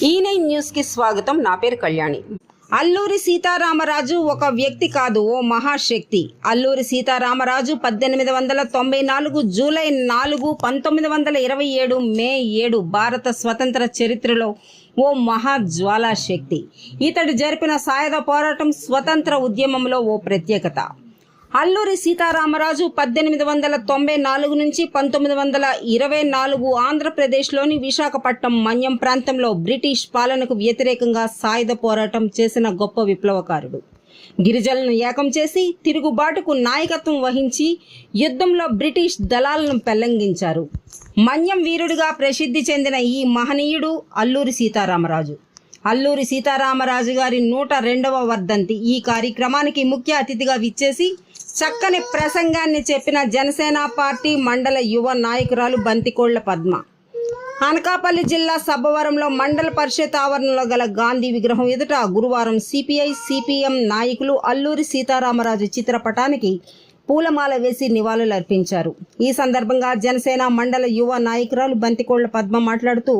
ఈ9 news కి స్వాగతం. నా పేరు కళ్యాణి. అల్లూరి సీతారామరాజు ఒక వ్యక్తి కాదు, ఓ మహాశక్తి. అల్లూరి సీతారామరాజు 1894 జూలై 4, 1927 మే 7 భారత స్వతంత్ర చరిత్రలో ఓ మహాజ్వాలా శక్తి. ఇతడు జరిపిన సాయుధ పోరాటం స్వతంత్ర ఉద్యమంలో ఓ ప్రత్యేకత. అల్లూరి సీతారామరాజు 1894 నుంచి 1924 ఆంధ్రప్రదేశ్లోని విశాఖపట్నం మన్యం ప్రాంతంలో బ్రిటిష్ పాలనకు వ్యతిరేకంగా సాయుధ పోరాటం చేసిన గొప్ప విప్లవకారుడు. గిరిజనులను ఏకం చేసి తిరుగుబాటుకు నాయకత్వం వహించి యుద్ధంలో బ్రిటిష్ దళాలను పెల్లంగించారు. మన్యం వీరుడిగా ప్రసిద్ధి చెందిన ఈ మహనీయుడు అల్లూరి సీతారామరాజు. అల్లూరి సీతారామరాజు గారి 102వ వర్ధంతి. ఈ కార్యక్రమానికి ముఖ్య అతిథిగా విచ్చేసి చక్కని ప్రసంగాన్ని చెప్పిన జనసేన పార్టీ మండల యువ నాయకురాలు బంతికోళ్ల పద్మ. అనకాపల్లి జిల్లా సబ్బవరంలో మండల పరిషత్ ఆవరణలో గల గాంధీ విగ్రహం ఎదుట గురువారం సిపిఐ సిపిఎం నాయకులు అల్లూరి సీతారామరాజు చిత్రపటానికి పూలమాల వేసి నివాళులర్పించారు. ఈ సందర్భంగా జనసేన మండల యువ నాయకురాలు బంతికోళ్ల పద్మ మాట్లాడుతూ,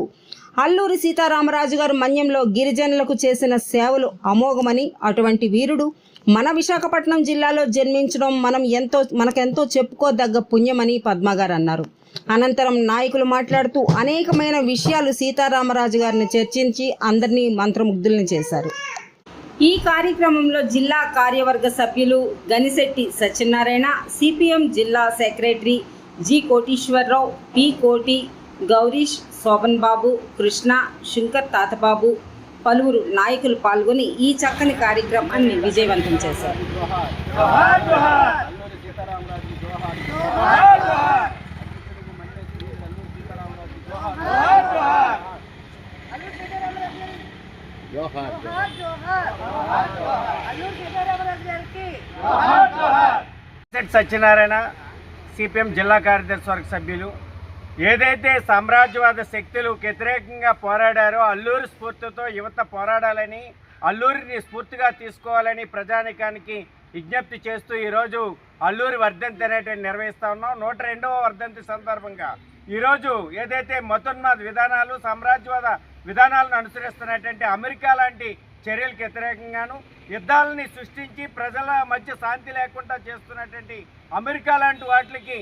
అల్లూరి సీతారామరాజు గారు మన్యంలో గిరిజనులకు చేసిన సేవలు అమోఘమని, అటువంటి వీరుడు మన విశాఖపట్నం జిల్లాలో జన్మించడం మనకెంతో చెప్పుకోదగ్గ పుణ్యమని పద్మ గారు అన్నారు. అనంతరం నాయకులు మాట్లాడుతూ అనేకమైన విషయాలు సీతారామరాజు గారిని చర్చించి అందరినీ మంత్రముగ్ధుల్ని చేశారు. ఈ కార్యక్రమంలో జిల్లా కార్యవర్గ సభ్యులు గనిశెట్టి సత్యనారాయణ, సిపిఎం జిల్లా సెక్రటరీ జి కోటీశ్వరరావు, పి కోటి, గౌరీష్, శోభన్ బాబు, కృష్ణ, శంకర్ తాతబాబు, పలువురు నాయకులు పాల్గొని ఈ చక్కని కార్యక్రమాన్ని విజయవంతం చేశారు. సత్యనారాయణ, సిపిఎం జిల్లా కార్యదర్శి వర్గ సభ్యులు, ఏదైతే సామ్రాజ్యవాద శక్తులకు వ్యతిరేకంగా పోరాడారో అల్లూరి స్ఫూర్తితో యువత పోరాడాలని, అల్లూరిని స్ఫూర్తిగా తీసుకోవాలని ప్రజానికానికి విజ్ఞప్తి చేస్తూ ఈరోజు అల్లూరి వర్ధంతి అనేటువంటి నిర్వహిస్తూ ఉన్నాం. 102వ వర్ధంతి సందర్భంగా ఈరోజు ఏదైతే మతోన్మాద విధానాలు, సామ్రాజ్యవాద విధానాలను అనుసరిస్తున్నటువంటి అమెరికా లాంటి చర్యలకు వ్యతిరేకంగాను, యుద్ధాలని సృష్టించి ప్రజల మధ్య శాంతి లేకుండా చేస్తున్నటువంటి అమెరికా లాంటి వాటికి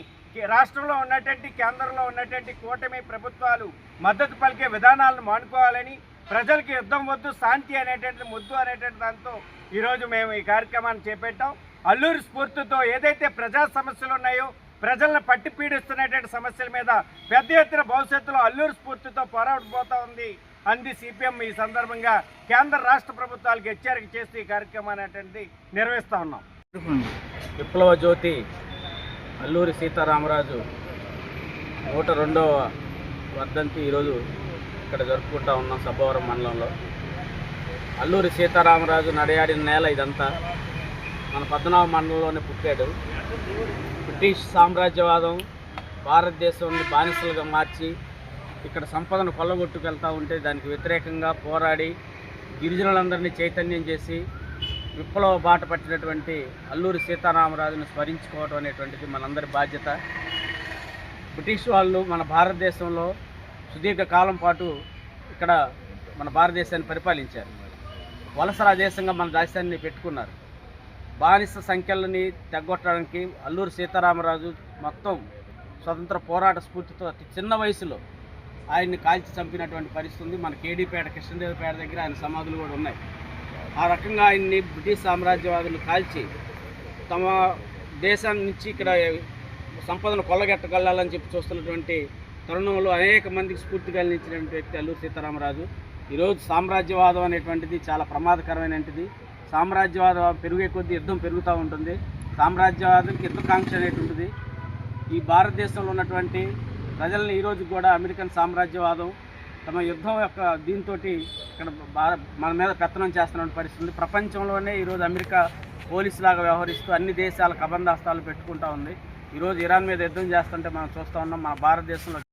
రాష్ట్రంలో ఉన్నటువంటి, కేంద్రంలో ఉన్నటువంటి కూటమి ప్రభుత్వాలు మద్దతు పలికే విధానాలను మానుకోవాలని, ప్రజలకి యుద్ధం వద్దు శాంతి అనేటువంటి ముద్దు అనేటువంటి దాంతో ఈరోజు మేము ఈ కార్యక్రమాన్ని చేపట్టాం. అల్లూరి స్ఫూర్తితో ఏదైతే ప్రజా సమస్యలు ఉన్నాయో, ప్రజలను పట్టి పీడిస్తున్నటువంటి సమస్యల మీద పెద్ద ఎత్తున భవిష్యత్తులో అల్లూరి స్ఫూర్తితో పోరాడబోతా ఉంది అంది సిపిఎం. ఈ సందర్భంగా కేంద్ర రాష్ట్ర ప్రభుత్వాలకు హెచ్చరిక చేస్తూ ఈ కార్యక్రమాన్ని అనేటువంటిది నిర్వహిస్తూ ఉన్నాం. విప్లవ జ్యోతి అల్లూరి సీతారామరాజు 102వ వర్ధంతి ఈరోజు ఇక్కడ జరుపుకుంటూ ఉన్నాం సబ్బవరం మండలంలో. అల్లూరి సీతారామరాజు నడయాడిన నేల ఇదంతా. మన 14వ మండలంలోనే పుట్టాడు. బ్రిటిష్ సామ్రాజ్యవాదం భారతదేశాన్ని బానిసలుగా మార్చి ఇక్కడ సంపదను కొల్లగొట్టుకెళ్తూ ఉంటే దానికి వ్యతిరేకంగా పోరాడి గిరిజనులందరినీ చైతన్యం చేసి విప్లవ బాట పట్టినటువంటి అల్లూరి సీతారామరాజును స్మరించుకోవడం అనేటువంటిది మనందరి బాధ్యత. బ్రిటిష్ వాళ్ళు మన భారతదేశంలో సుదీర్ఘ కాలం పాటు ఇక్కడ మన భారతదేశాన్ని పరిపాలించారు. వలస దేశంగా మన దేశాన్ని పెట్టుకున్నారు. బానిస సంఖ్యలని తగ్గొట్టడానికి అల్లూరి సీతారామరాజు మొత్తం స్వతంత్ర పోరాట స్ఫూర్తితో అతి చిన్న వయసులో ఆయన్ని కాల్చి చంపినటువంటి పరిస్థితి ఉంది. మన కేడీపేట, కృష్ణదేవపేట దగ్గర ఆయన సమాధులు కూడా ఉన్నాయి. ఆ రకంగా ఆయన్ని బ్రిటిష్ సామ్రాజ్యవాదులు కాల్చి తమ దేశాన్ని నుంచి ఇక్కడ సంపదను కొల్లగెట్టగలాలని చెప్పి చూస్తున్నటువంటి తరుణంలో అనేక మందికి స్ఫూర్తి కలిగించినటువంటి వ్యక్తి అల్లూరి సీతారామరాజు. ఈరోజు సామ్రాజ్యవాదం అనేటువంటిది చాలా ప్రమాదకరమైనటువంటిది. సామ్రాజ్యవాదం పెరిగే కొద్దీ యుద్ధం పెరుగుతూ ఉంటుంది. సామ్రాజ్యవాదానికి యుద్ధకాంక్ష అనేటువంటిది ఈ భారతదేశంలో ఉన్నటువంటి ప్రజల్ని ఈరోజు కూడా అమెరికన్ సామ్రాజ్యవాదం తమ యుద్ధం యొక్క దీంతో ఇక్కడ మన మీద పెత్తనం చేస్తున్న పరిస్థితి. ప్రపంచంలోనే ఈరోజు అమెరికా పోలీసులాగా వ్యవహరిస్తూ అన్ని దేశాల కబంధాస్తాలు పెట్టుకుంటూ ఉంది. ఈరోజు ఇరాన్ మీద యుద్ధం చేస్తుంటే మనం చూస్తూ ఉన్నాం. మన భారతదేశంలో